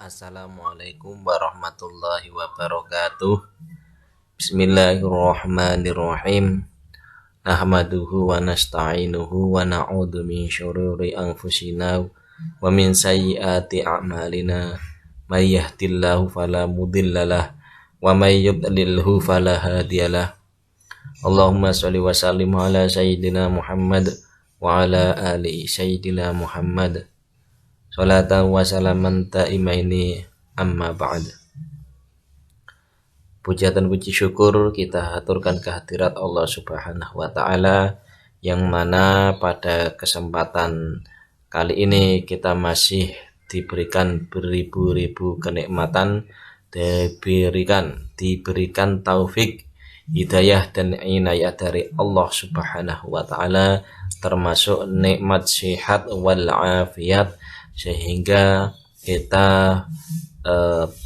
Assalamualaikum warahmatullahi wabarakatuh. Bismillahirrahmanirrahim. Nahmaduhu wa nasta'inuhu wa na'udzu min syururi anfusina wa min sayyiati a'malina. May yahdihillahu fala mudhillalah wa may yudlilhu fala hadiyalah. Allahumma shalli wa sallim ala sayyidina Muhammad wa ala ali sayyidina Muhammad. Salatan wa salaman ta'imaini amma ba'd. Puja dan puji syukur kita haturkan kehadirat Allah Subhanahu wa taala, yang mana pada kesempatan kali ini kita masih diberikan beribu-ribu kenikmatan, diberikan taufik, hidayah dan inayah dari Allah Subhanahu wa taala, termasuk nikmat sehat wal afiat, sehingga kita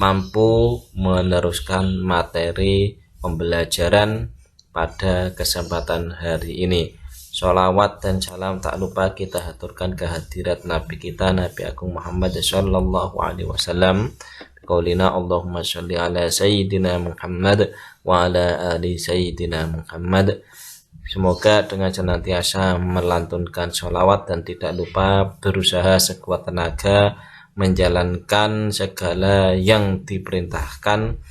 mampu meneruskan materi pembelajaran pada kesempatan hari ini. Sholawat dan salam tak lupa kita haturkan kehadirat Nabi kita, Nabi Agung Muhammad sallallahu alaihi wasallam. Qaulina Allahumma sholli ala sayyidina Muhammad wa ala ali sayyidina Muhammad. Semoga dengan senantiasa melantunkan sholawat dan tidak lupa berusaha sekuat tenaga menjalankan segala yang diperintahkan,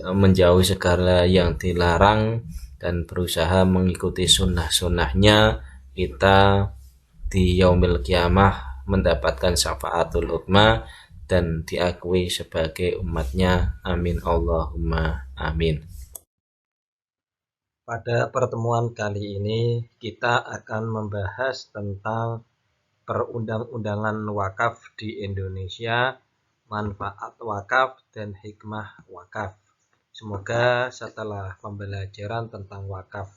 menjauhi segala yang dilarang, dan berusaha mengikuti sunnah-sunnahnya. Kita di yaumil qiyamah mendapatkan syafaatul uzma dan diakui sebagai umatnya. Amin Allahumma amin. Pada pertemuan kali ini kita akan membahas tentang perundang-undangan wakaf di Indonesia, manfaat wakaf dan hikmah wakaf. Semoga setelah pembelajaran tentang wakaf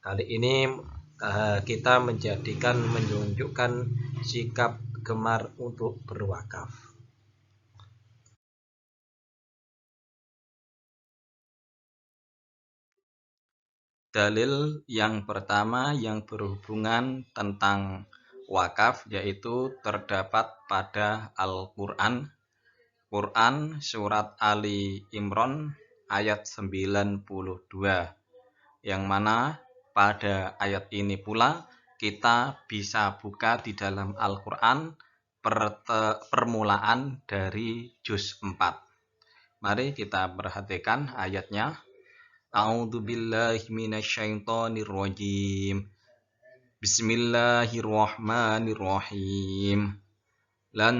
kali ini kita menunjukkan sikap gemar untuk berwakaf. Dalil yang pertama yang berhubungan tentang wakaf yaitu terdapat pada Al-Quran. Quran surat Ali Imran ayat 92, yang mana pada ayat ini pula kita bisa buka di dalam Al-Quran permulaan dari juz 4. Mari kita perhatikan ayatnya. A'udzubillahi minasyaitonirrajim. Bismillahirrahmanirrahim. Lan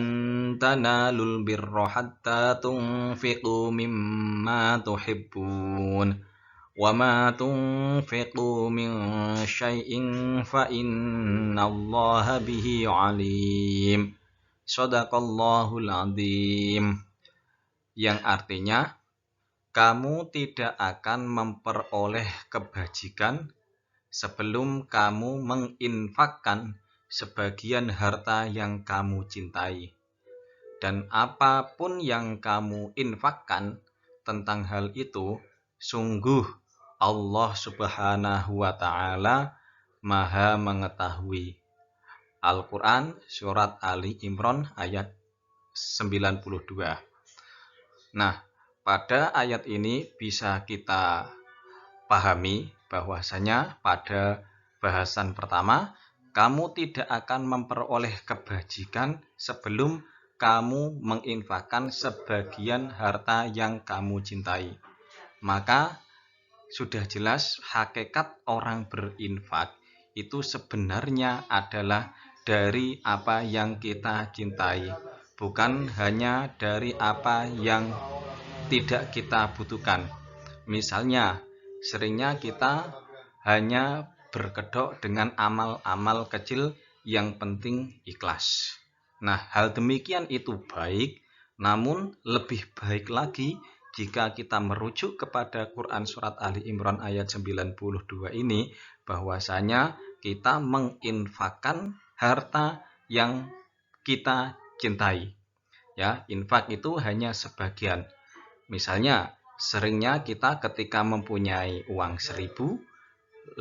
tanalul birra hatta tunfiqu mimma tuhibbun wa ma tunfiqu min syai'in fa innallaha bihi alim. Shadaqallahul azim. Yang artinya, kamu tidak akan memperoleh kebajikan sebelum kamu menginfakkan sebagian harta yang kamu cintai. Dan apapun yang kamu infakkan tentang hal itu, sungguh Allah Subhanahu wa ta'ala Maha mengetahui. Al-Quran surat Ali Imran ayat 92. Nah, pada ayat ini bisa kita pahami bahwasanya pada bahasan pertama, kamu tidak akan memperoleh kebajikan sebelum kamu menginfakkan sebagian harta yang kamu cintai. Maka sudah jelas hakikat orang berinfak itu sebenarnya adalah dari apa yang kita cintai, bukan hanya dari apa yang tidak kita butuhkan. Misalnya, seringnya kita hanya berkedok dengan amal-amal kecil yang penting ikhlas. Nah, hal demikian itu baik, namun lebih baik lagi jika kita merujuk kepada Quran surat Ali Imran ayat 92 ini, bahwasanya kita menginfakkan harta yang kita cintai. Ya, infak itu hanya sebagian. Misalnya, seringnya kita ketika mempunyai uang 1.000,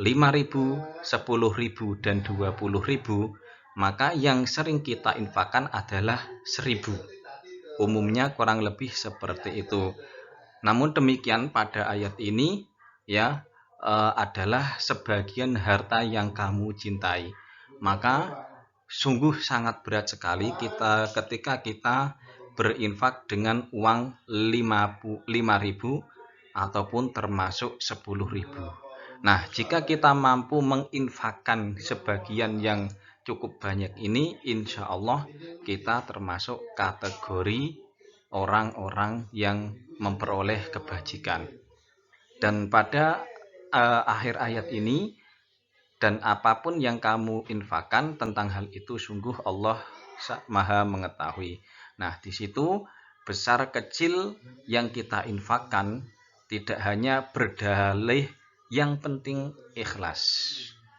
5.000, 10.000, dan 20.000, maka yang sering kita infakkan adalah 1.000. umumnya kurang lebih seperti itu. Namun demikian pada ayat ini ya adalah sebagian harta yang kamu cintai. Maka sungguh sangat berat sekali ketika kita berinfak dengan uang 5.000 ataupun termasuk 10.000. Nah, jika kita mampu menginfakkan sebagian yang cukup banyak ini, insya Allah kita termasuk kategori orang-orang yang memperoleh kebajikan. Dan pada akhir ayat ini, dan apapun yang kamu infakkan tentang hal itu sungguh Allah Maha mengetahui. Nah, di situ besar kecil yang kita infakkan tidak hanya berdalih, yang penting ikhlas.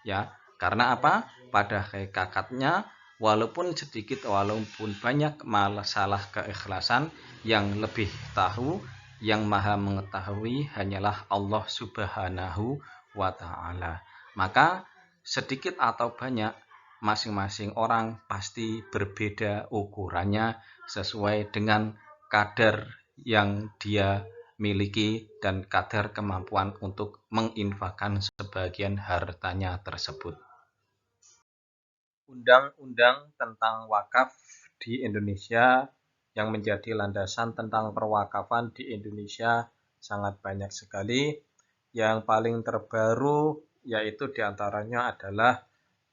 Ya, karena apa? Pada hakikatnya walaupun sedikit walaupun banyak masalah keikhlasan, yang lebih tahu, yang maha mengetahui hanyalah Allah Subhanahu wa ta'ala. Maka sedikit atau banyak masing-masing orang pasti berbeda ukurannya sesuai dengan kadar yang dia miliki dan kadar kemampuan untuk menginfakkan sebagian hartanya tersebut. Undang-undang tentang wakaf di Indonesia yang menjadi landasan tentang perwakafan di Indonesia sangat banyak sekali. Yang paling terbaru yaitu diantaranya adalah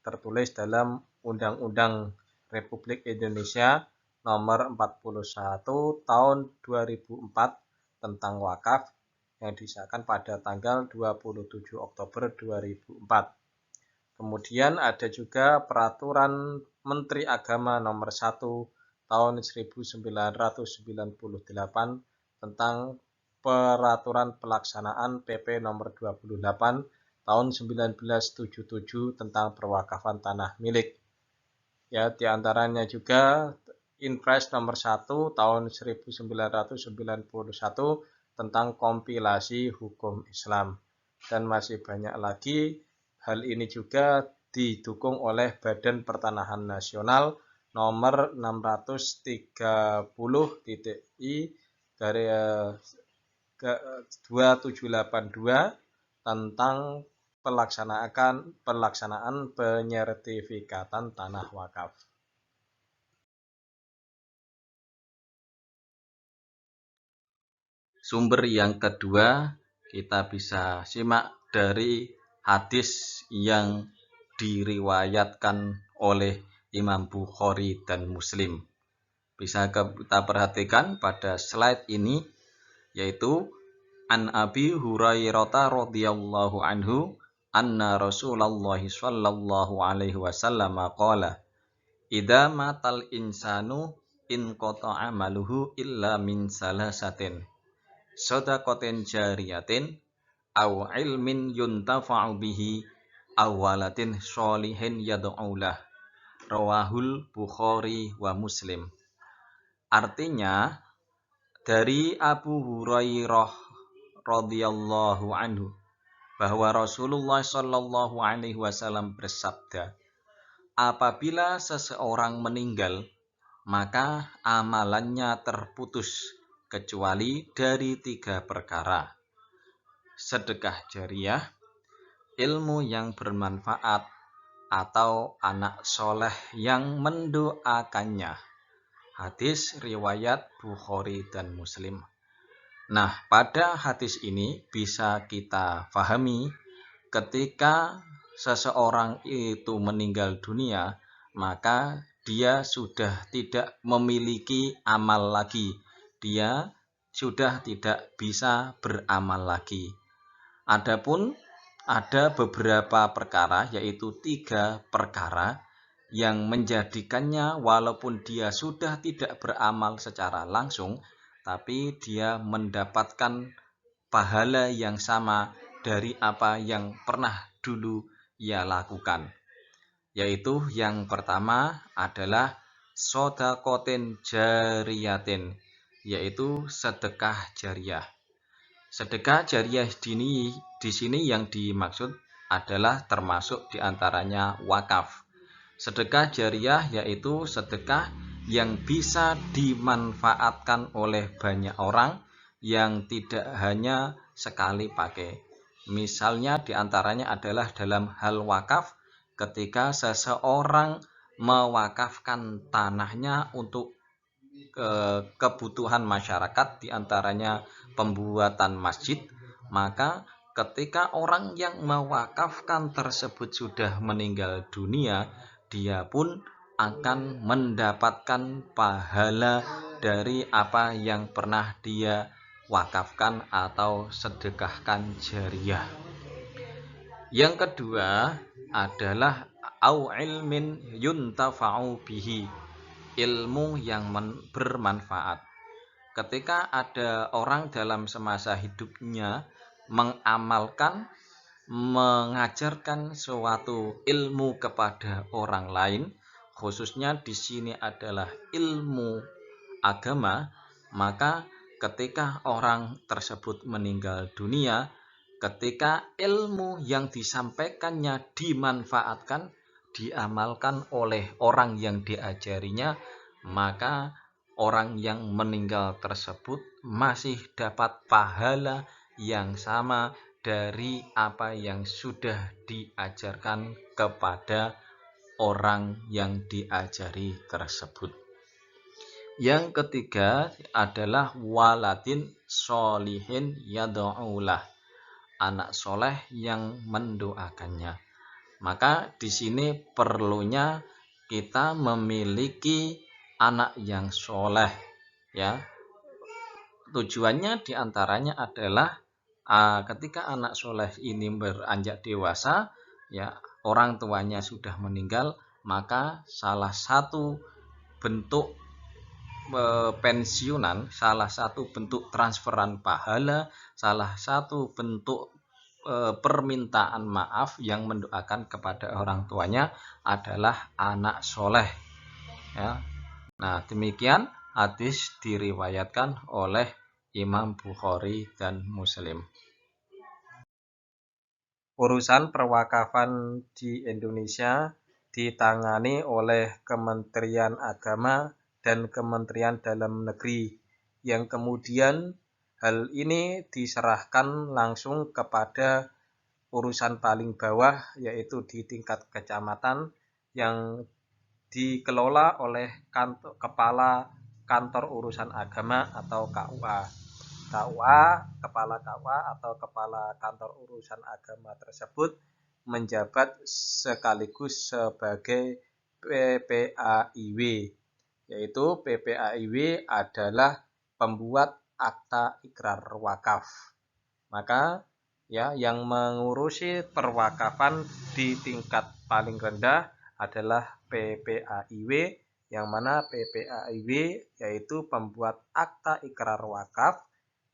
tertulis dalam Undang-Undang Republik Indonesia nomor 41 tahun 2004 tentang wakaf yang disahkan pada tanggal 27 Oktober 2004. Kemudian ada juga Peraturan Menteri Agama nomor 1 tahun 1998 tentang Peraturan Pelaksanaan PP nomor 28 tahun 1977 tentang perwakafan tanah milik. Ya, diantaranya juga Inpres nomor 1 tahun 1991 tentang kompilasi hukum Islam. Dan masih banyak lagi. Hal ini juga didukung oleh Badan Pertanahan Nasional nomor 630.I 2782 tentang pelaksanaan penyertifikatan tanah wakaf. Sumber yang kedua kita bisa simak dari hadis yang diriwayatkan oleh Imam Bukhari dan Muslim. Bisa kita perhatikan pada slide ini, yaitu An Abi Hurairah radhiyallahu anhu anna Rasulullah sallallahu alaihi wasallam qala idza matal insanu in qata'a amaluhu illa min salasatin shadaqatin jariyatin aw ilmin yuntafa'u bihi aw waladin sholihin yad'ulah. Rawahul Bukhari wa Muslim. Artinya dari Abu Hurairah radhiyallahu anhu bahwa Rasulullah shallallahu alaihi wasallam bersabda, apabila seseorang meninggal maka amalannya terputus kecuali dari 3 perkara: sedekah jariah, ilmu yang bermanfaat, atau anak soleh yang mendoakannya. Hadis riwayat Bukhari dan Muslim. Nah, pada hadis ini bisa kita pahami ketika seseorang itu meninggal dunia, maka dia sudah tidak memiliki amal lagi. Dia sudah tidak bisa beramal lagi. Adapun ada beberapa perkara, yaitu 3 perkara yang menjadikannya walaupun dia sudah tidak beramal secara langsung, tapi dia mendapatkan pahala yang sama dari apa yang pernah dulu ia lakukan. Yaitu yang pertama adalah shadaqatin jariyatin, yaitu sedekah jariah. Sedekah jariah di sini yang dimaksud adalah termasuk diantaranya wakaf. Sedekah jariah yaitu sedekah yang bisa dimanfaatkan oleh banyak orang, yang tidak hanya sekali pakai. Misalnya diantaranya adalah dalam hal wakaf, ketika seseorang mewakafkan tanahnya untuk kebutuhan masyarakat, diantaranya pembuatan masjid, maka ketika orang yang mewakafkan tersebut sudah meninggal dunia, dia pun akan mendapatkan pahala dari apa yang pernah dia wakafkan atau sedekahkan jariyah. Yang kedua adalah au ilmin yuntafa'u bihi, ilmu yang bermanfaat. Ketika ada orang dalam semasa hidupnya mengamalkan, mengajarkan suatu ilmu kepada orang lain, khususnya di sini adalah ilmu agama, maka ketika orang tersebut meninggal dunia, ketika ilmu yang disampaikannya dimanfaatkan, diamalkan oleh orang yang diajarinya, maka orang yang meninggal tersebut masih dapat pahala yang sama dari apa yang sudah diajarkan kepada orang yang diajari tersebut. Yang ketiga adalah waladin sholihin yad'ulah, anak soleh yang mendoakannya. Maka di sini perlunya kita memiliki anak yang soleh, ya. Tujuannya diantaranya adalah ketika anak soleh ini beranjak dewasa, ya, orang tuanya sudah meninggal, maka salah satu bentuk pensiunan, salah satu bentuk transferan pahala, salah satu bentuk permintaan maaf yang mendoakan kepada orang tuanya adalah anak soleh, ya. Nah, demikian hadis diriwayatkan oleh Imam Bukhari dan Muslim. Urusan perwakafan di Indonesia ditangani oleh Kementerian Agama dan Kementerian Dalam Negeri, yang kemudian hal ini diserahkan langsung kepada urusan paling bawah, yaitu di tingkat kecamatan, yang dikelola oleh Kepala Kantor Urusan Agama atau KUA. Kepala KUA atau Kepala Kantor Urusan Agama tersebut menjabat sekaligus sebagai PPAIW, yaitu PPAIW adalah pembuat akta ikrar wakaf. Maka ya, yang mengurusi perwakafan di tingkat paling rendah adalah PPAIW, yang mana PPAIW yaitu pembuat akta ikrar wakaf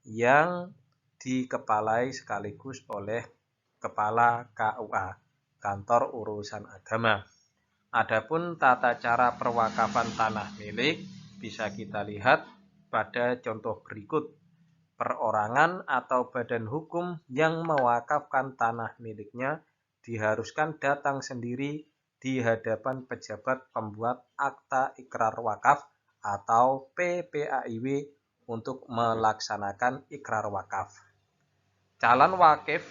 yang dikepalai sekaligus oleh Kepala KUA, Kantor Urusan Agama. Adapun tata cara perwakafan tanah milik bisa kita lihat pada contoh berikut. Perorangan atau badan hukum yang mewakafkan tanah miliknya diharuskan datang sendiri di hadapan pejabat pembuat akta ikrar wakaf atau PPAIW untuk melaksanakan ikrar wakaf. Calon wakif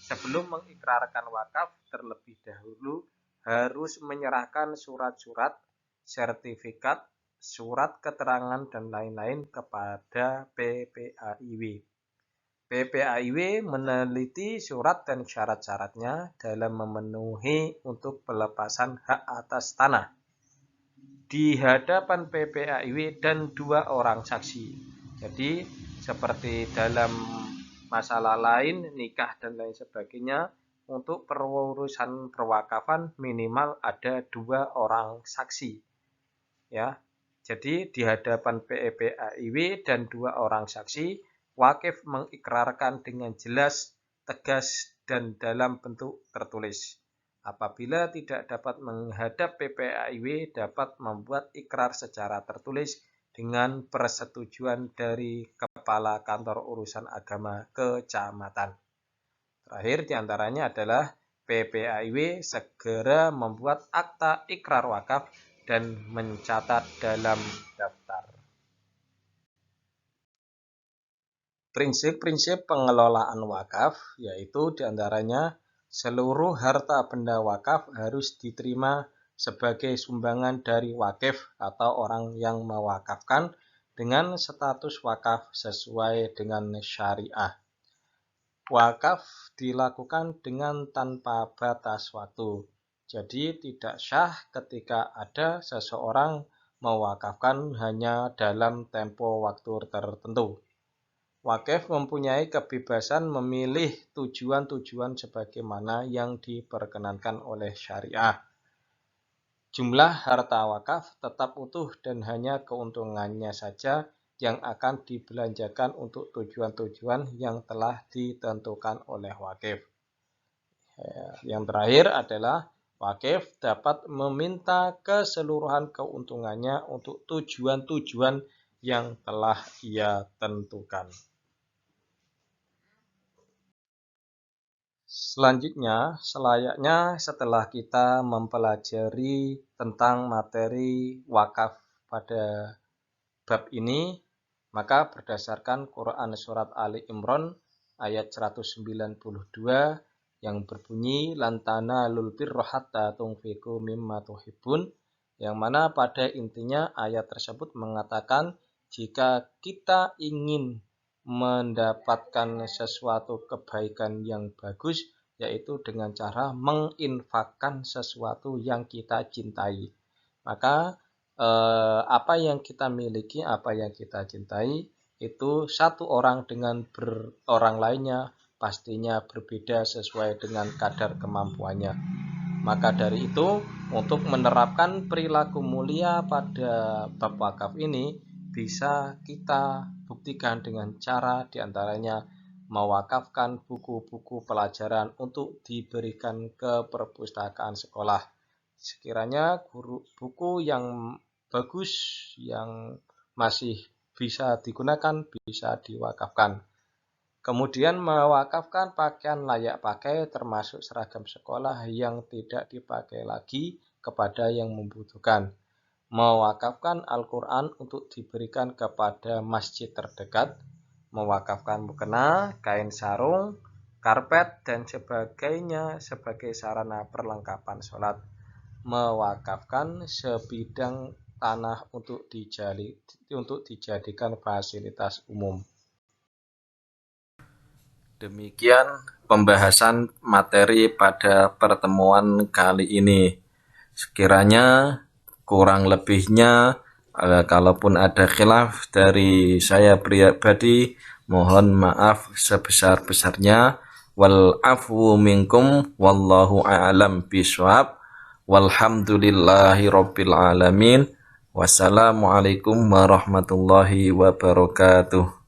sebelum mengikrarkan wakaf terlebih dahulu harus menyerahkan surat-surat, sertifikat, surat keterangan, dan lain-lain kepada PPAIW. PPAIW meneliti surat dan syarat-syaratnya dalam memenuhi untuk pelepasan hak atas tanah di hadapan PPAIW dan 2 orang saksi. Jadi seperti dalam masalah lain, nikah dan lain sebagainya, untuk perurusan perwakafan minimal ada 2 orang saksi, ya. Jadi di hadapan PPAIW dan 2 orang saksi, wakif mengikrarkan dengan jelas, tegas, dan dalam bentuk tertulis. Apabila tidak dapat menghadap PPAIW, dapat membuat ikrar secara tertulis dengan persetujuan dari Kepala Kantor Urusan Agama Kecamatan. Terakhir diantaranya adalah PPAIW segera membuat akta ikrar wakaf dan mencatat dalam daftar. Prinsip-prinsip pengelolaan wakaf yaitu diantaranya seluruh harta benda wakaf harus diterima sebagai sumbangan dari wakif atau orang yang mewakafkan dengan status wakaf sesuai dengan syariah. Wakaf dilakukan dengan tanpa batas waktu. Jadi tidak syah ketika ada seseorang mewakafkan hanya dalam tempo waktu tertentu. Wakif mempunyai kebebasan memilih tujuan-tujuan sebagaimana yang diperkenankan oleh syariah. Jumlah harta wakaf tetap utuh dan hanya keuntungannya saja yang akan dibelanjakan untuk tujuan-tujuan yang telah ditentukan oleh wakif. Yang terakhir adalah wakif dapat meminta keseluruhan keuntungannya untuk tujuan-tujuan yang telah ia tentukan. Selanjutnya, selayaknya setelah kita mempelajari tentang materi wakaf pada bab ini, maka berdasarkan Quran Surat Ali Imran ayat 192 yang berbunyi lan tanalul birra hatta tunfiqu mimma tuhibbun, yang mana pada intinya ayat tersebut mengatakan jika kita ingin mendapatkan sesuatu kebaikan yang bagus, yaitu dengan cara menginfakkan sesuatu yang kita cintai. Maka apa yang kita miliki, apa yang kita cintai, itu satu orang dengan orang lainnya pastinya berbeda sesuai dengan kadar kemampuannya. Maka dari itu, untuk menerapkan perilaku mulia pada bab wakaf ini, bisa kita buktikan dengan cara diantaranya mewakafkan buku-buku pelajaran untuk diberikan ke perpustakaan sekolah. Sekiranya buku yang bagus yang masih bisa digunakan bisa diwakafkan. Kemudian mewakafkan pakaian layak pakai termasuk seragam sekolah yang tidak dipakai lagi kepada yang membutuhkan. Mewakafkan Al-Quran untuk diberikan kepada masjid terdekat, mewakafkan mukena, kain sarung, karpet, dan sebagainya sebagai sarana perlengkapan sholat, mewakafkan sebidang tanah untuk dijadikan fasilitas umum. Demikian pembahasan materi pada pertemuan kali ini. Sekiranya kurang lebihnya, kalaupun ada khilaf dari saya pribadi, mohon maaf sebesar-besarnya. Wal afu minkum wallahu a'lam bishawab. Walhamdulillahi rabbil alamin. Wassalamualaikum warahmatullahi wabarakatuh.